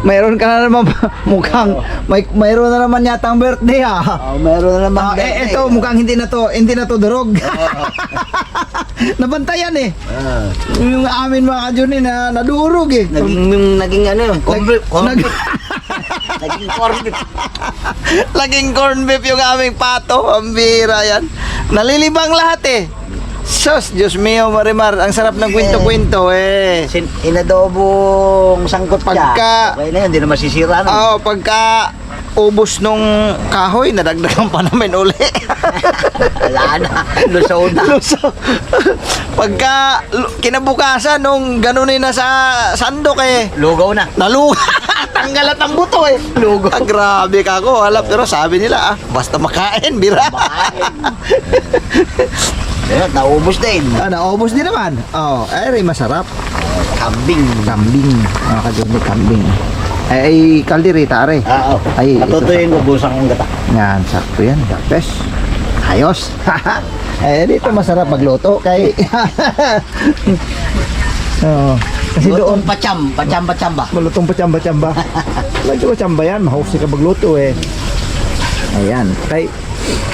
Mayroon ka na naman mukhang mayroon na naman yata ang birthday Meron na naman birthday. Ito mukhang hindi na to durog. Nabantayan yung amin mga Johnny na nadurog Naging ano, corn beef. Naging corn beef. Laging corn beef yung aming pato. Ang bira yan. Nalilibang lahat Sus, Diyos mio, Marimar, ang sarap ng kwento-kwento Inadobong sangkot Pagka- Okay na yun, hindi na masisira. Oo, pagka ubos nung kahoy, nadagdagan pa namin uli. Wala na. Lusaw na. Luso. Pagka kinabukasan nung ganunin na sa sandok Lugaw na. naluga. Tanggal at ang buto Lugaw. Grabe ka ako, pero sabi nila basta makain, bira. Ayun, naubos din. Naubos din naman. Ay, masarap. Kambing. Kambing, mga ka-Johnny, kambing. Ay, kalderita, are. Oo. Ay, Natutuyin ko busang kong gata. Yan, sakto yan. Dapes. Ayos. Dito masarap magluto kay kasi doon Lutong pacham ba? malutong pa chamba. Lagi ko chamba yan, mahusay ka magluto Ayan. Kay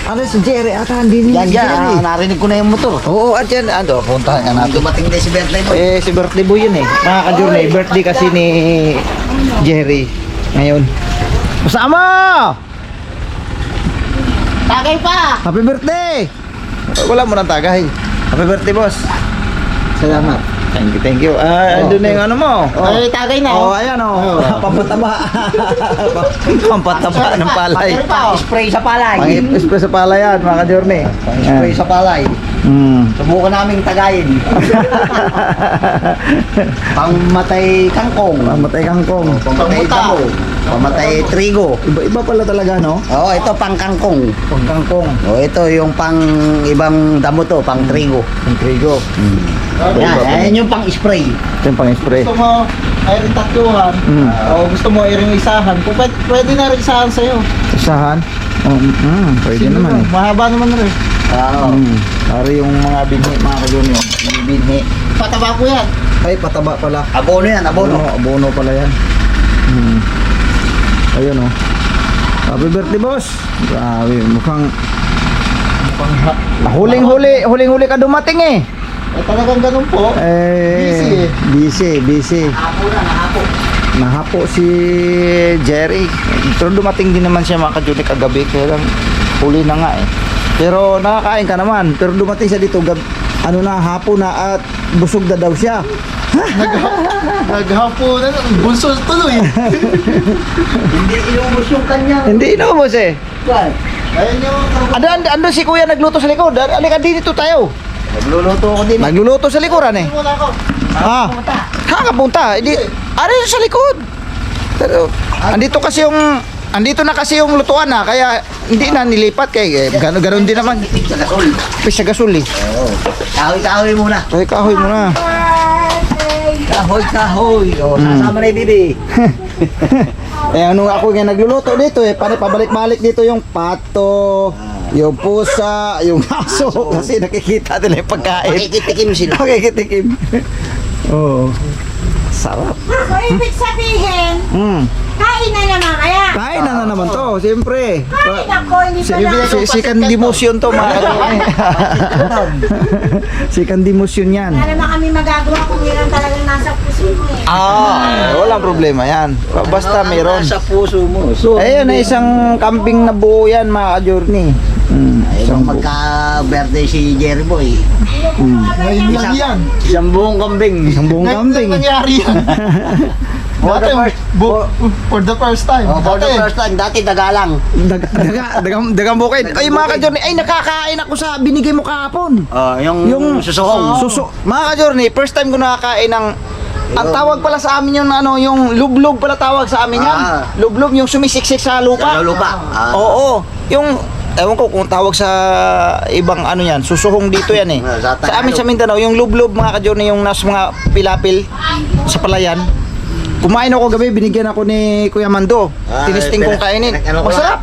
ano si Jerry ata hindi Yan, narinig ko na yung motor. Oo, at yan puntahan ka natin. Dumating din si birthday boy. Si birthday boy yun mga ka-Journey, birthday kasi ni Jerry ngayon. Kasama! Tagay pa! Happy birthday! Wala mo nang tagay. Happy birthday, boss. Salamat. Thank you. Andun na yung ano mo. Ay, tagay na. Ayan pampataba. Pampataba ng palay. Spray sa palay. Pang-spray sa palay yan, mga ka-Journey. Spray sa palay. Subukan naming tagayin. Pangmatay kangkong. Pamatay kangkong. Pamatay damo. Pamatay trigo. Iba pala talaga, no? Oo, ito pang kangkong. Pang kangkong. O, ito yung pang ibang damo to, pang trigo. Pang trigo. Yan yung pang spray. Ito yung pang-spray. Gusto mo ay rin tatluhan o gusto mo ay rin isahan, kung pwede na rin isahan sa'yo. Isahan? Pwede naman Mahaba naman rin. Oo. Para yung mga binhi, mga ka-Journey. Yung binhi. Pataba ko yan. Ay, pataba pala. Abono yan, abono. Abono pala yan. Ayun Happy birthday, boss. Grabe, mukhang huling-huli ka dumating Talagang ganun po. Busy. Nahapo si Jerry. Pero dumating din naman siya mga ka-Journey kagabi. Kaya lang huli na nga Pero nakakain ka naman. Pero dumating siya dito hapo na at busog na daw siya. Naghapo na, bunso tuloy. Hindi inubos yung kanyang. Hindi inubos What? Ayun yung Ando si kuya nagluto sa likod. Alika dito tayo. Nagluluto ko din. Nagluluto sa likuran muna ako. Kakapunta. Ano yun sa likod? Pero, andito na kasi yung lutuan kaya hindi na nilipat kay gano'n din naman. Sa gasol. Sa gasol Oo. Kahoy muna. Kahoy mo na. Kahoy. O, sasama na yung bibi. Ano ako nga nagluluto dito pabalik-balik dito yung pato, yung pusa, yung aso. Kasi nakikita nila yung pagkain. Makikitikim sila. Makikitikim. Oo. Sarap. So, ibig sabihin, kain na naman kaya. Kain na naman to, siyempre. Kain ako, hindi pa lang. Si Candimusyon to mga Si Candimusyon yan. Wala naman kami magagawa kung yun ang talagang nasa puso mo Walang problema yan. Basta meron. Sa puso mo. Ayun na isang kambing na buo yan mga ka-Journey. Ayun, magka-birthday si Jerry Boy. Ngayon lang yan. Isang buong kambing. Isang buong Ngayon kambing. lang nangyari yan. For the first time. For the first time. Dati dagalang. Dagang bukid. Ay mga ka-Journey, ay nakakain ako sa binigay mo kahapon. Yung susuhong. Mga ka-Journey, first time ko nakakain ng ang tawag pala sa amin yung yung lublog pala tawag sa amin yan. Lublog yung sumisiksik sa lupa. Sa lupa. Oo. Yung ewan ko kung tawag sa ibang ano yan, susuhong dito yan Sa amin sa Mindanao, yung lublob mga ka-Journey, yung nasa mga pilapil sa palayan. Kumain ako gabi, binigyan ako ni Kuya Mando. Tinisting kong kainin. Masarap.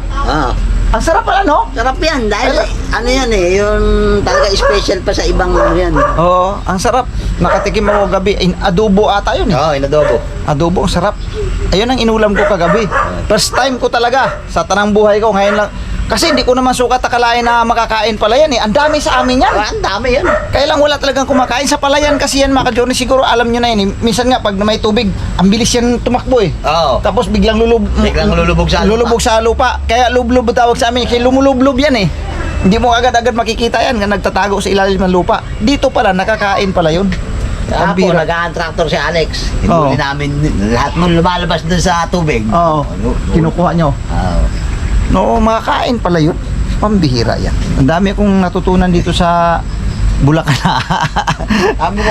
Ang sarap pala, no? Sarap yan. Dahil ano yan yung talaga special pa sa ibang ano yan. Oo, ang sarap. Nakatikim ako gabi. Adobo ata yun Oo, inadobo. Adobo, ang sarap. Ayun ang inulam ko kagabi. First time ko talaga sa tanang buhay ko ngayon lang. Kasi hindi ko naman sukat akalain na makakain palayan eh. Ang dami sa amin yan. Ang dami yan. Kaya lang wala talagang kumakain sa palayan kasi yan mga ka-journey. Siguro alam nyo na yun eh. Minsan nga pag may tubig, ang bilis yan tumakbo eh. Oo. Tapos biglang Biglang lulubog sa lupa. lulubog sa lupa. Kaya lublob tawag sa amin. Kaya lumulublob yan eh. Hindi mo agad-agad makikita yan nga nagtatago sa ilalim ng lupa. Dito pala, nakakain pala yun. Ang Ako, bira. nag-tractor si Alex. Oo. Hinuli namin lahat nung lumalabas dun sa tubig. Oo. Kinukuha nyo. Oo. No, makakain pala yun. Pambihira yan. Ang dami akong natutunan dito sa Bulacan. Sabi ko,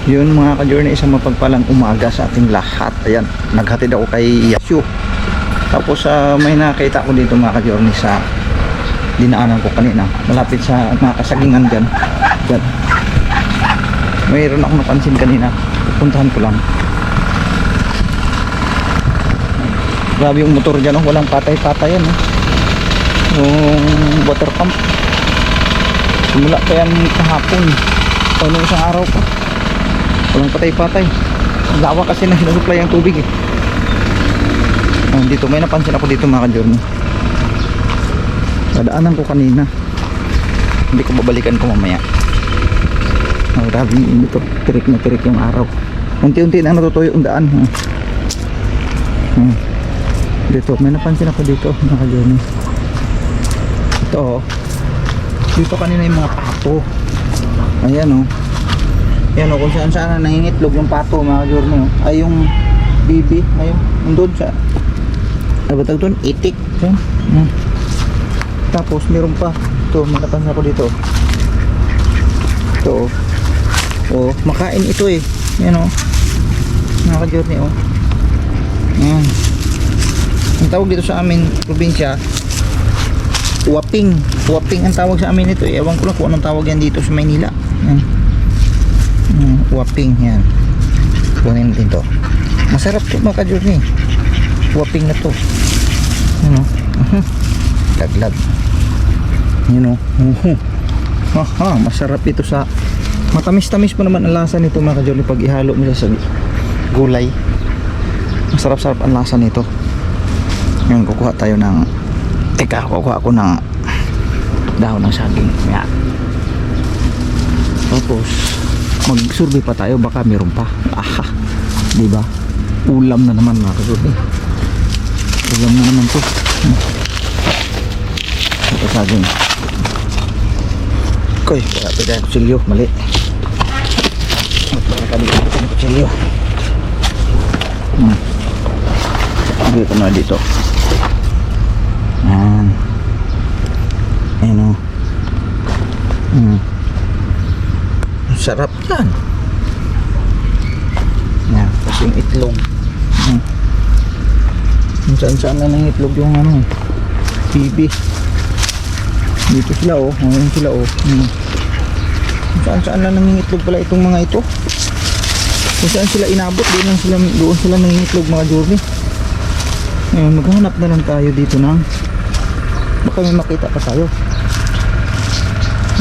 Yun mga ka-journey, isang mapagpalang umaga sa ating lahat. Ayan, naghatid ako kay Yasyo. Tapos may nakita ko dito mga ka-journey sa dinaanan ko kanina. Malapit sa mga kasagingan dyan. Dyan. Mayroon akong napansin kanina. Pupuntahan ko lang. Grabe yung motor dyan, oh. Walang patay-patay yan. Yung water pump. Simula pa yan kahapon. O nung isang araw pa. Walang patay-patay. Ang lawa kasi na sinusupply ang tubig eh. Dito, may napansin ako dito mga ka-journey. Dadaanan ko kanina. Hindi ko babalikan ko mamaya. Grabe yung ito. Tirik na tirik yung araw. Unti-unti na natutuyo ang daan. Dito, may napansin ako dito mga ka-journey. Ito oh. Dito kanina yung mga pato. Ayan oh. Ayan oh, kung saan saan na nangingitlog yung pato mga ka-journey oh. Ay yung bibi. Ayun, nandun sa ano ba tawag doon? Itik. Ayan. Tapos meron pa. Ito, may napansin ako dito. Ito oh. Oh, makain ito eh. Ayan oh. Mga ka-journey oh. Ayan. Ang tawag dito sa amin, probinsya, uwaping. Uwaping ang tawag sa amin ito. Ewan ko lang kung anong tawag yan dito sa Maynila. Yan. Uwaping, yan. Kunin natin to. Masarap to mga ka-journey. Uwaping na to. Yan o. Laglag. Yan o. Masarap ito sa... Matamis-tamis pa naman ang lasa nito mga ka-journey pag ihalo mo sa gulay. Masarap-sarap ang lasa nito. Ngayon kukuha tayo ng kukuha ako ng dahon ng saging. Yan. Tapos mag-survey pa tayo, baka meron pa. Aha, diba? Ulam na naman mga kasurvey. Ulam na naman to. Ito saging. Koy, kaya pwede ang kutsilyo. Mali. Magpapakabit ako ng kutsilyo. Dito na dito. Yan. Ayan o. Sarap yan. Yan. Tapos yung itlog. Saan na ng itlog yung ano. Bibi. Dito sila o. Ngayon sila o. Saan na ng itlog pala itong mga ito. Kung saan sila inabot, doon sila nangingitlog mga journey. Ngayon, maghanap na lang tayo dito ng baka may makita pa tayo.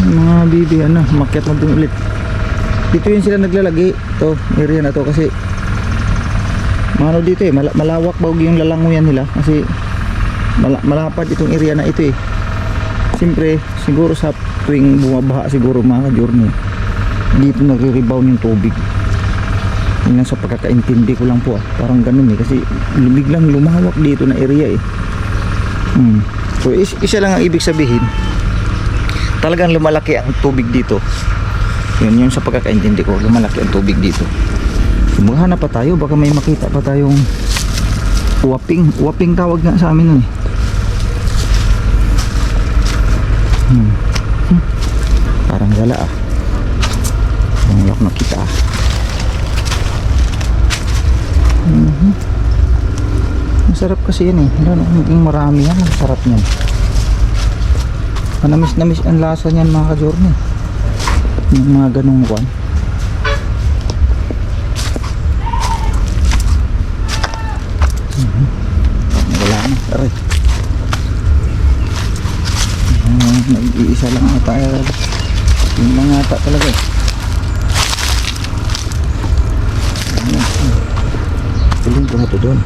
Mga bibi, makyat na dun ulit. Dito yun sila naglalagi. Ito, area na to kasi ano dito eh, malawak bago yung lalanguyan nila kasi malapad itong area na ito eh. Siyempre, siguro sa tuwing bumabaha siguro mga journey, dito nagre-rebound yung tubig. Yun lang sa pagkakaintindi ko lang po parang ganun eh kasi biglang lumawak dito na area eh. So isa lang ang ibig sabihin, talagang lumalaki ang tubig dito. Yun sa pagkakaintindi ko, lumalaki ang tubig dito. So, maghanap pa tayo, baka may makita pa tayong uwaping tawag nga sa amin nun eh. Parang gala ang yak nakita Masarap kasi yan eh. Yung marami yan, masarap yan. Manamis-namis ang lasa niyan mga ka-journey. Yung mga ganung kwan. Wala na, aray. Nag-iisa lang ata. Yung lang ata talaga eh. ko na to doon.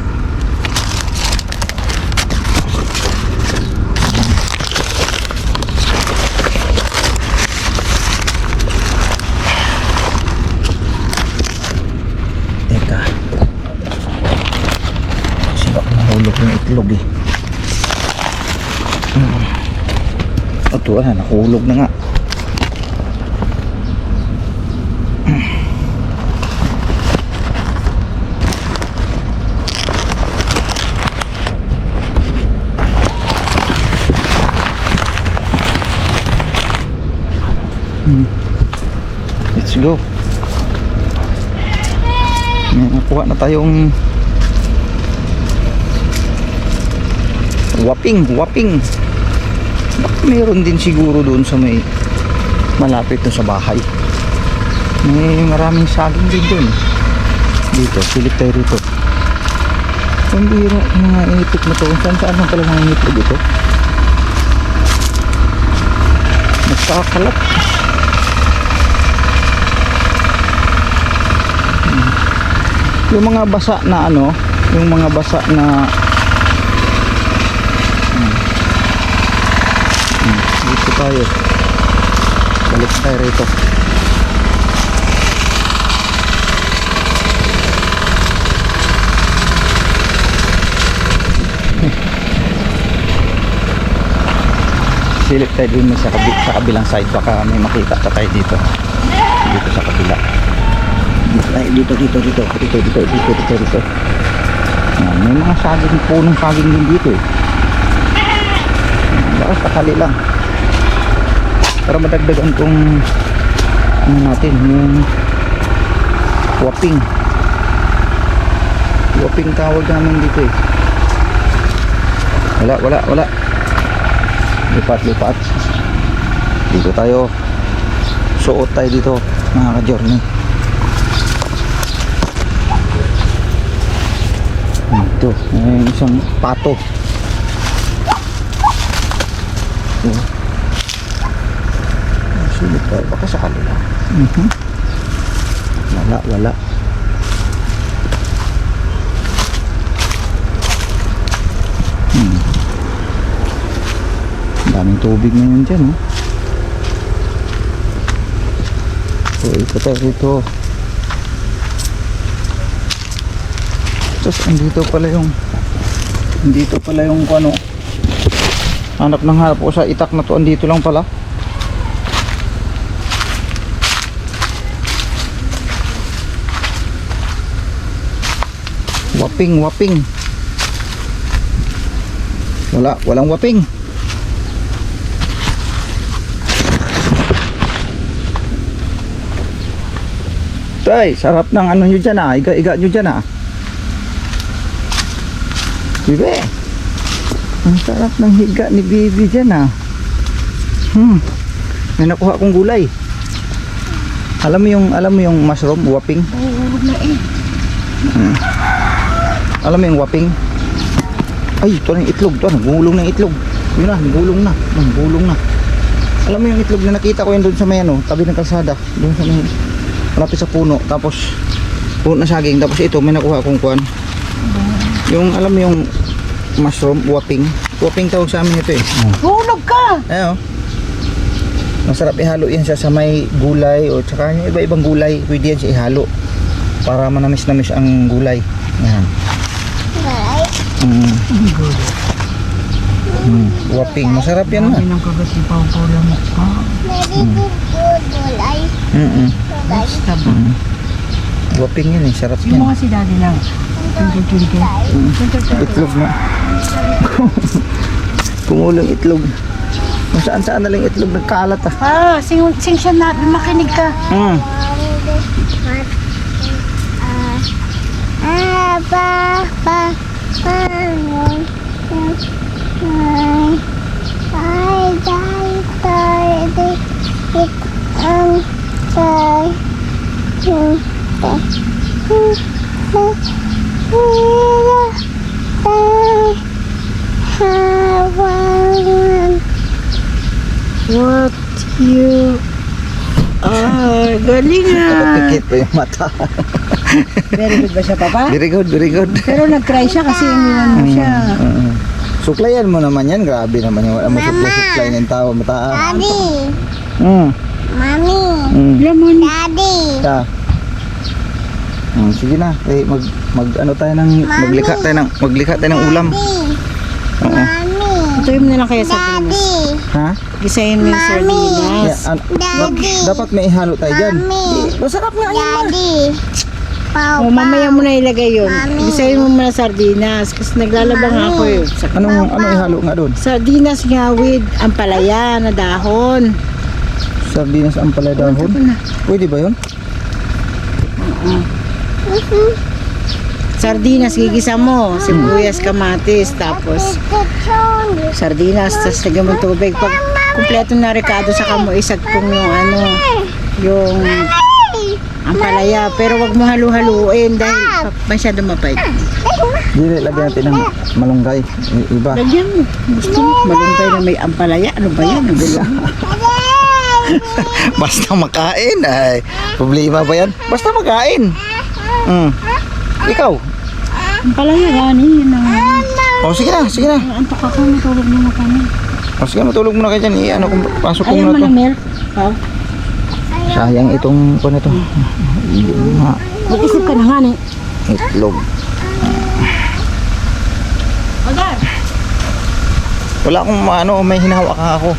Teka. Kasi baka mahulog yung itlog eh. Ito nahulog na nga. Let's go. May nakuha na tayong waping. Meron din siguro doon sa may malapit na sa bahay. May maraming saging din doon. Dito, silip tayo rito. Ang bira mga itik na to. Saan lang pala mga itik dito? Nagkakalat. Yung mga basa na ano, yung mga basa na dito tayo. Balik tayo rito. Silip tayo dun sa kabilang side, baka may makita pa tayo dito. Dito sa kabila. Dito. Ayan, may mga saging, punong saging din dito eh. Lakas sakali lang. Para madagdagan tong ano natin, yung waping. Waping tawag namin dito eh. Wala. Lipat. Dito tayo. Suot tayo dito, mga ka-journey. Ito, may isang pato. Sulit tayo, baka sakali lang. Wala. Daming tubig ngayon dyan, oh. So, ito tayo rito. Tapos andito pala yung ano, hanap ng harap ko sa itak na to, andito lang pala. Waping. Walang waping. Tay, sarap ng ano nyo dyan ah, iga nyo dyan ah. Bibe, ang sarap ng higa ni Bibi dyan ah. May nakuha akong gulay. Alam mo yung mushroom, waping? Hulog na eh. Alam mo yung waping? Ay, ito na yung itlog. Ito, nagulong na yung itlog. Yun na, nagulong na. Alam mo yung itlog na nakita ko yun doon sa may ano, tabi ng kalsada. Doon sa may, malapit sa puno. Tapos, puno na saging. Tapos ito, may nakuha akong kuwan. Yung, alam mo yung mushroom, waping. Waping tawag sa amin ito eh. Hulog ka! Ayan o. Masarap ihalo yan siya sa may gulay o tsaka yung iba-ibang gulay. Pwede yan siya ihalo para manamis-namis ang gulay. Ayan. Waping, masarap yan na. Ang kagat ni Pau lang mo. Basta ba? Waping yan eh, sarap Yung yan. mga si daddy lang. Itlog na. Kumulong itlog. Kung saan na lang itlog nagkalat ah. Sing siya na, makinig ka. What you are galing ah. Pikit pa yung mata. Very good ba siya, Papa? Very good, very good. Pero nag-try siya kasi iniwan mo siya. Suklayan mo naman yan. Grabe naman yan. Wala mo supply ng tao. Mataas. Daddy. Mommy. Lemon. Daddy. Ka. Sige na. Mag ano tayo ng maglikha tayo ng ulam. Oo. Mommy. Ituloy mo na lang kaya sardinas. Daddy. Ha? Gisayin mo yung sardinas. Daddy. Dapat may ihalo tayo dyan. Mommy. Masarap nga yan. Daddy. O, mamaya mo na ilagay yun. Mami. Gisayin mo muna sardinas kasi naglalaba nga ako eh. Anong ihalo nga doon? Sardinas nga with ampalaya na dahon. Sardinas ang pala dahon. Pwede ba yun? Sardinas gigisa mo, sibuyas, kamatis, tapos sardinas, tapos lagyan mo tubig. Pag kumpleto na rekado, saka mo isagpong yung ampalaya. Pero wag mo halu-haluin dahil masyado mapait. Dili, lagyan natin ng malunggay. Iba. Lagyan mo. Gusto mo, malunggay na may ampalaya. Ano ba yan? Ang gulo. Basta makain ay. Problema ba yan? Basta makain. Ikaw. Ampalaya, gani. Yun ang... Sige na, sige na. Antok ako, matulog muna kami. Sige, matulog muna kayo dyan. Pasok ko Ayaw muna mo to. na milk? Oh. Sayang itong na to. Mag-isip ka na nga ni. Itlog. Agar! Wala akong may hinahawak ako.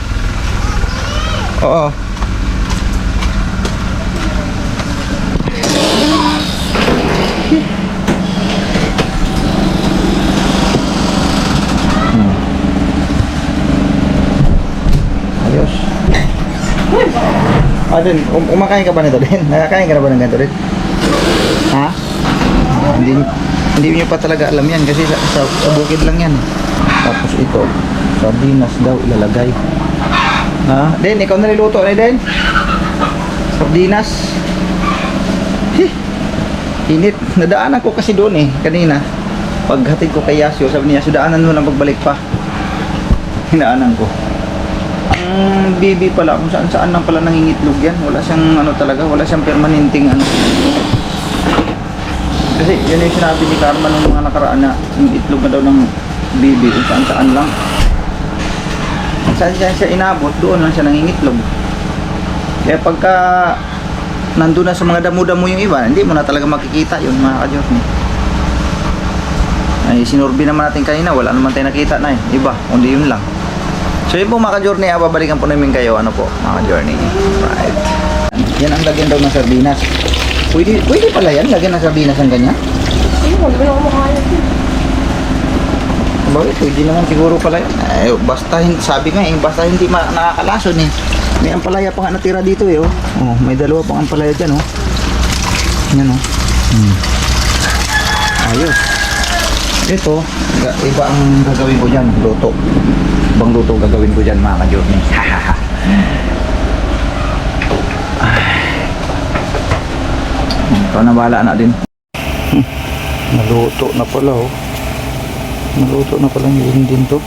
Oo. Ayos. Din, umakain ka ba nito din? Nakakain ka na ba ng ganito din? Ha? Hindi nyo pa talaga alam yan kasi sa bukid lang yan. Tapos ito, sardinas daw ilalagay. Ha? Den, ikaw naliluto na Den? Sardinas. Init. Nadaanan ko kasi doon kanina. Paghatid ko kay Yasio, sabi niya, daanan mo lang pagbalik pa. Hinaanan ko. Ang baby pala, kung saan lang pala nangingitlog yan. Wala siyang wala siyang permanenteng Kasi yun yung sinabi ni Carmen nung mga nakaraan na yung itlog na daw ng baby kung saan lang. Saan siya inabot, doon lang siya nangingitlog. Kaya pagka nandun na sa mga damo-damo yung iba, hindi mo na talaga makikita yun mga ka-Journey. Ay sinurbi naman natin kanina, wala naman tayo nakita na iba, kundi yun lang. So yun po mga ka-Journey, babalikan po namin kayo mga ka-Journey. Right. Yan ang lagyan daw ng sardinas. Pwede pala yan, lagyan ng sardinas ang ganyan? Bakit? Pwede naman siguro pala yan. Basta, sabi nga basta hindi nakakalason May ampalaya pa nga natira dito may dalawa pang ampalaya dyan Yan Ayos. Ito, iba ang gagawin ko dyan, luto. Ibang luto gagawin ko dyan mga ka-Journey. Ikaw na bahala na din. Naluto na pala Naluto na pala yun din to.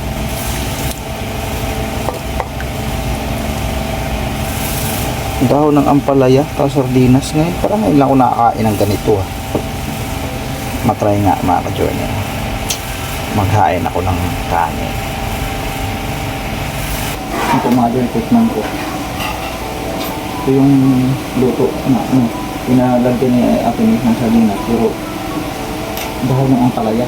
Dahon ng ampalaya, tapos sardinas ngayon. Parang ngayon lang ako nakakain ng ganito Matry nga mga ka-Journey. Maghain ako ng kanin. Ito mga Journey, tikman ko. Ito yung luto na pinalagyan ni Ate May ng sardinas. Pero dahon ng ampalaya.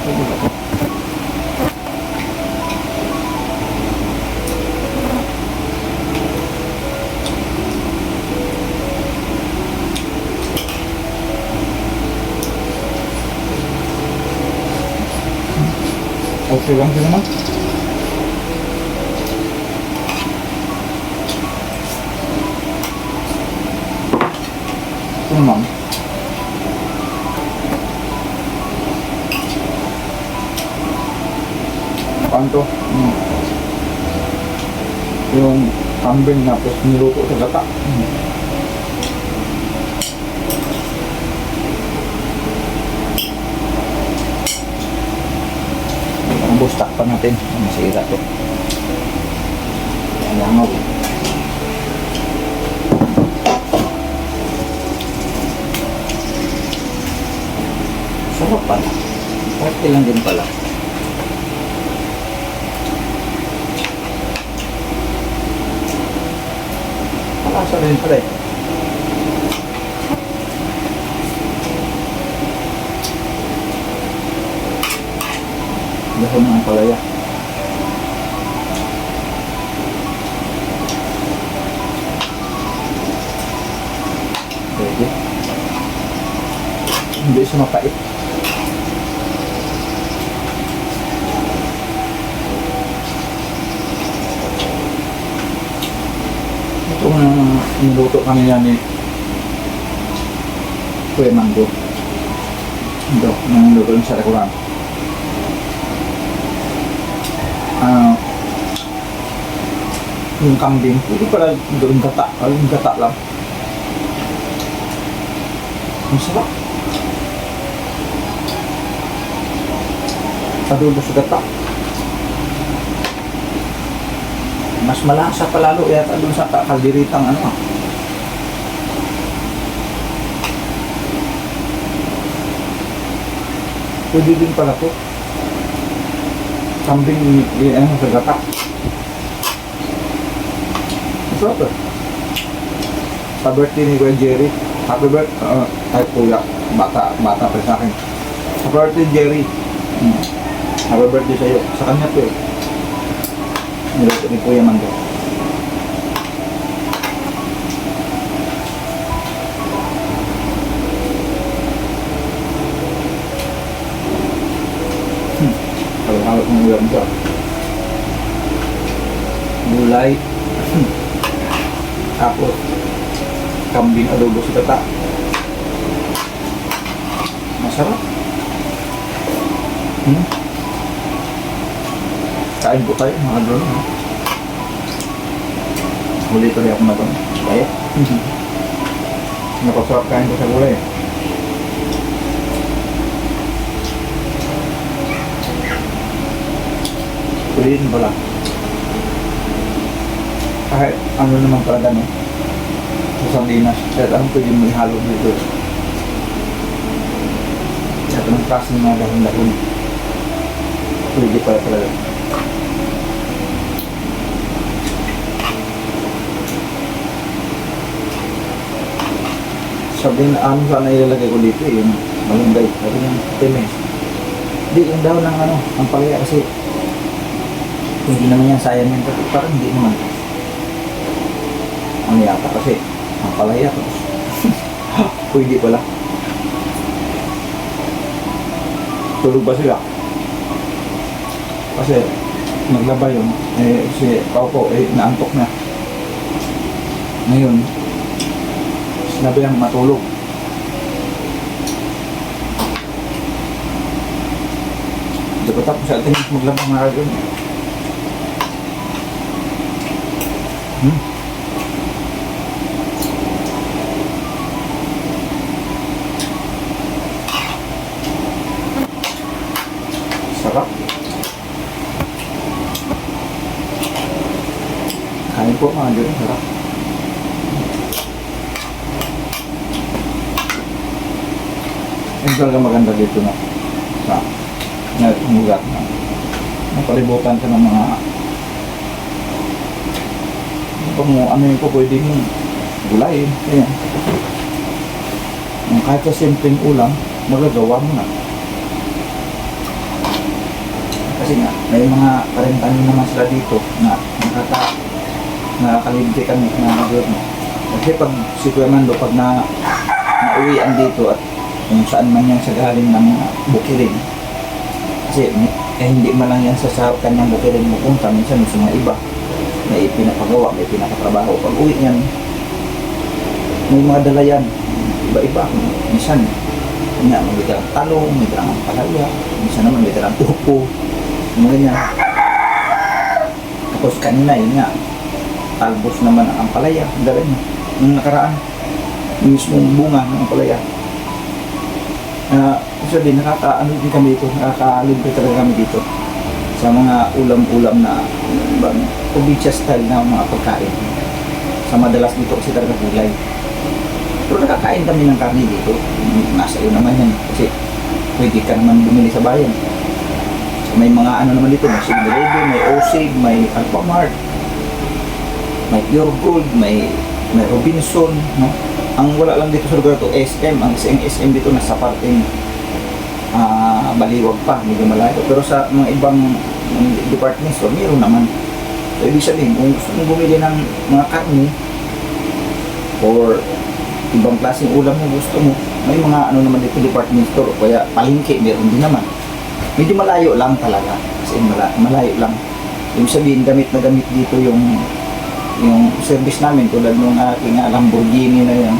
Pwede ba ito? Okay lang sila naman. Ito naman. Panto. Yung kambing na tapos niluto sa gata. Bustak pa natin. Masira to. Ayan lang Masarap pala. Okay lang din pala. Malasa rin pala eh. Dahon ng palaya. Pwede. Hindi siya mapait. Ito nga niluto kami yan eh. Kuya Mango. Ito, niluto yung sa rekuran. Yung kambing, hindi pala doon gata. Yung gata lang. Ang sarap. Adobo sa gata. Mas malasa palalo yata doon sa kalderitang ano. Pwede din pala to. Kambing ano sa gata. Masarap eh. Sa birthday ni Kuya Jerry. Happy birthday. Ay kuya. Bata pa sa akin. Happy birthday Jerry. Happy birthday sa'yo. Sa kanya to eh. Niluto ni Kuya Mango. Halo-halo ng ulam ko. Gulay. Tapos kambing adobo sa gata. Masarap. Kain po tayo mga drone. Huli tuloy ako na doon. Kaya? Napasarap kain ko sa gulay. Kuliin pala. Kahit ano naman talaga no. Sa sardinas. Kahit anong pwede mo ihalo dito. Kahit anong klase ng mga dahon-dahon. Pwede pala talaga. Sabi na ano sana ilalagay ko dito eh, yung malunggay. Sabi niya, times. Hindi, yung daw ng ano, ang palaya kasi hindi naman yan sayang yan kasi parang hindi naman. Ano yata kasi ang palaya tapos pwede pala. Tulog ba sila? Kasi naglaba yun, eh si Paupo eh naantok na. Ngayon, sinabi ang matulog. Di ba tapos sa atin maglaba nga rin? Sarap. Kain po mga dyan, sarap. Yung talaga maganda dito na sa umugat na napalibutan ka ng mga ano yung po pwede mong gulay. Ayan. Kahit sa simpleng ulam, magagawa mo na. Kasi nga, may mga karintano naman sila dito na nakakalibre kami na nagawin. Kasi pag si Kuya Mando, pag nauwian dito at kung saan man yan sa galing ng mga bukirin. Kasi hindi man lang yan sa kanyang bukirin pupunta, minsan sa mga iba. May pinapagawa, may pinakatrabaho. Pag uwi yan, may mga dala yan. Iba-iba. Minsan, may dalang talong, may dalang palaya, minsan naman may dalang tupo. Mga ganyan. Tapos kanina, yun nga, talbos naman ang palaya. Ang dala niya. Yung nakaraan, yung mismong bunga ng palaya. So din, nakaka-ano din kami dito, nakaka-libre talaga kami dito sa mga ulam-ulam na probinsya style na mga pagkain. Sa madalas dito kasi talaga gulay. Pero nakakain kami ng karne dito. Nasa iyo naman yan kasi pwede ka naman bumili sa bayan. May mga ano naman dito, may 7-Eleven, may Osig, may Alphamart, may Pure Gold, may Robinson, no? Ang wala lang dito sa lugar to, SM. Ang SM dito nasa parting Baliwag pa, medyo malayo. Pero sa mga ibang department store, meron naman. So, ibig sabihin, kung gusto mong bumili ng mga karne or ibang klaseng ulam na gusto mo, may mga ano naman dito department store o kaya palengke, meron din naman. Medyo malayo lang talaga. Kasi malayo lang. Ibig sabihin, gamit na gamit dito yung service namin tulad ng aking Lamborghini na yan.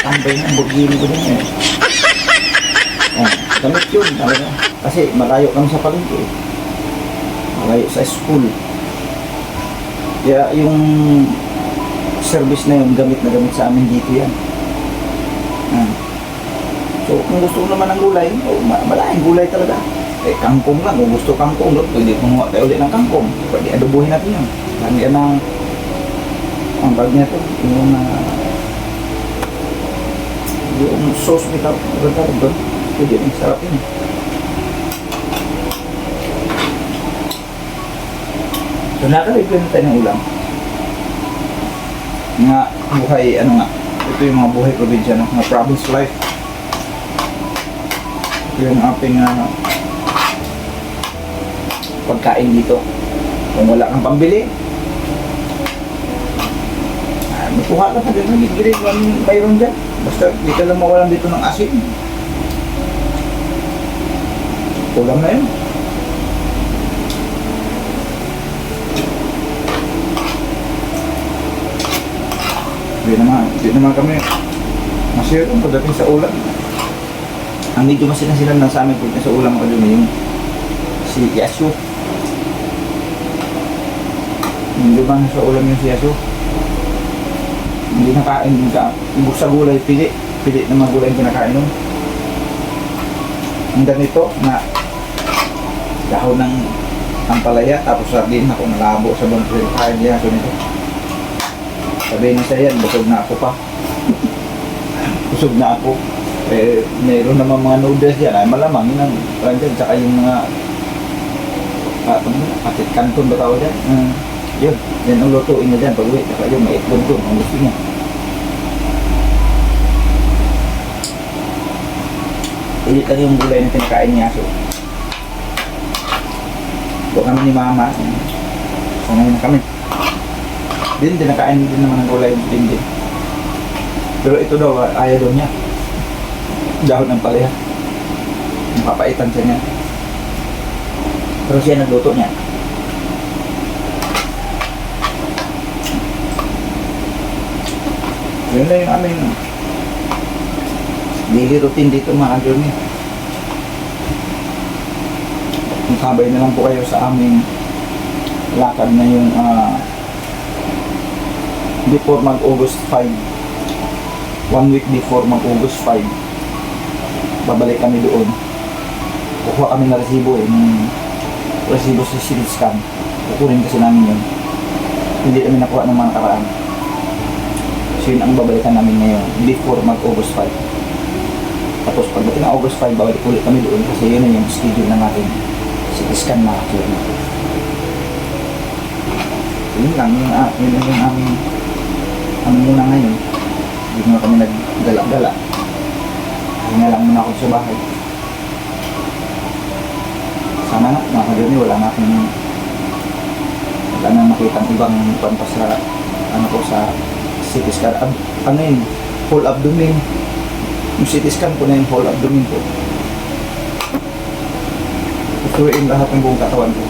Tambay ng Lamborghini ko din yan. Gamit yun talaga. Kasi malayo kami sa palengke. Malayo sa school. Kaya yung service na yun, gamit na gamit sa amin dito yan. So kung gusto ko naman ng gulay, malaking gulay talaga. Kangkong lang, kung gusto kangkong, pwede kumuha tayo ulit ng kangkong. Pwede adobohin natin yun. Lagyan ng ang bag niya to, yung sauce nito, doon, pwede rin, sarap yun. So nakalagyan na tayo ng ulam. Mga buhay, ano nga, ito yung mga buhay probinsya, no? Mga province life. Ito yung ating pagkain dito. Kung wala kang pambili, kuha ka na din, nagigilid mayroon dyan. Basta di ka lang mawalan dito ng asin. Ulam na yun. Di naman kami masirong pagdating sa ulam. Ang medyo masinasinan lang sa amin pagdating sa ulam ka dun yung si Yasu. Hindi ba sa ulam yung si Yasu? Hindi nakain din ka. Ibig sa gulay, pili na mga gulay yung kinakain nun. Ang ganito na dahon ng ampalaya, tapos sardin ako nalabo sa bang kain niya. So nito. Sabihin niya siya yan, busog na ako pa. Busog na ako. Mayroon naman mga noodles yan. Ay malamang yun ang dyan. Tsaka yung mga patit kanton ba tawag dyan? Yun, yan ang lutuin niya dyan pag-uwi. Tsaka yun, may itlog doon, ang gusto niya. Ulit lang yung gulay na pinakain niya. So, ito kami ni Mama. Sanay na kami. Din, tinakain din naman ng gulay din. Pero ito daw, ayaw daw niya. Dahon ng palaya. Napapaitan siya niya. Pero siya nagluto niya. Yun na yung aming daily routine dito mga ka-journey. Sabay na lang po kayo sa aming lakad na yung before mag-August 5. 1 week before mag-August 5. Babalik kami doon. Kukuha kami na resibo resibo sa city scan. Kukunin kasi namin yun. Hindi kami nakuha ng mga nakaraan. So yun ang babalikan namin ngayon before mag-August 5. Tapos pagdating ng August 5, babalik ulit kami doon kasi yun yung schedule na natin. CT scan na actually. Yun lang, yun yung aming muna ngayon. Hindi na kami naggala-gala. Hinga lang muna ako sa bahay. Sana nga, mga ka-journey, wala na makitang ibang panta sa sa CT scan. Ano yun? Whole abdomen. Yung CT scan ko na yung whole abdomen ko. Ituin lahat ng buong katawan ko.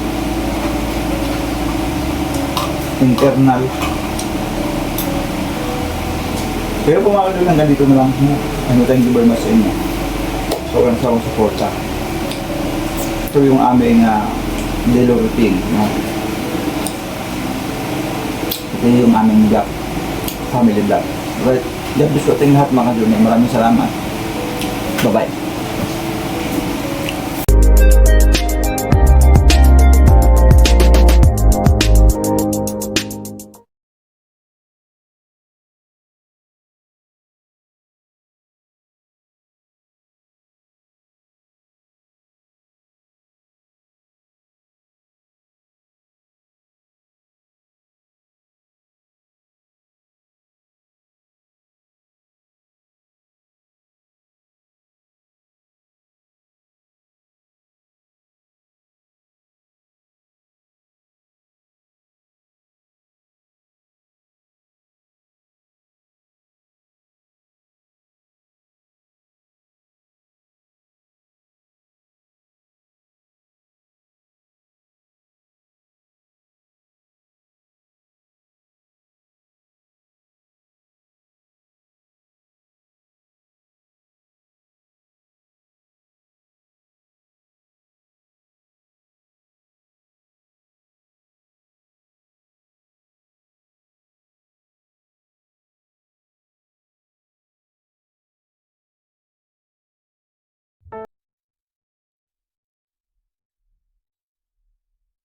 Internal. Pero kung makakalimutan hanggang dito na lang. Thank you very much sa inyo. Sobrang suporta. Ito yung aming daily routine. Ito yung aming vlog. Family vlog. Right. God bless ko ating lahat mga ka-journey. Maraming salamat. Bye-bye.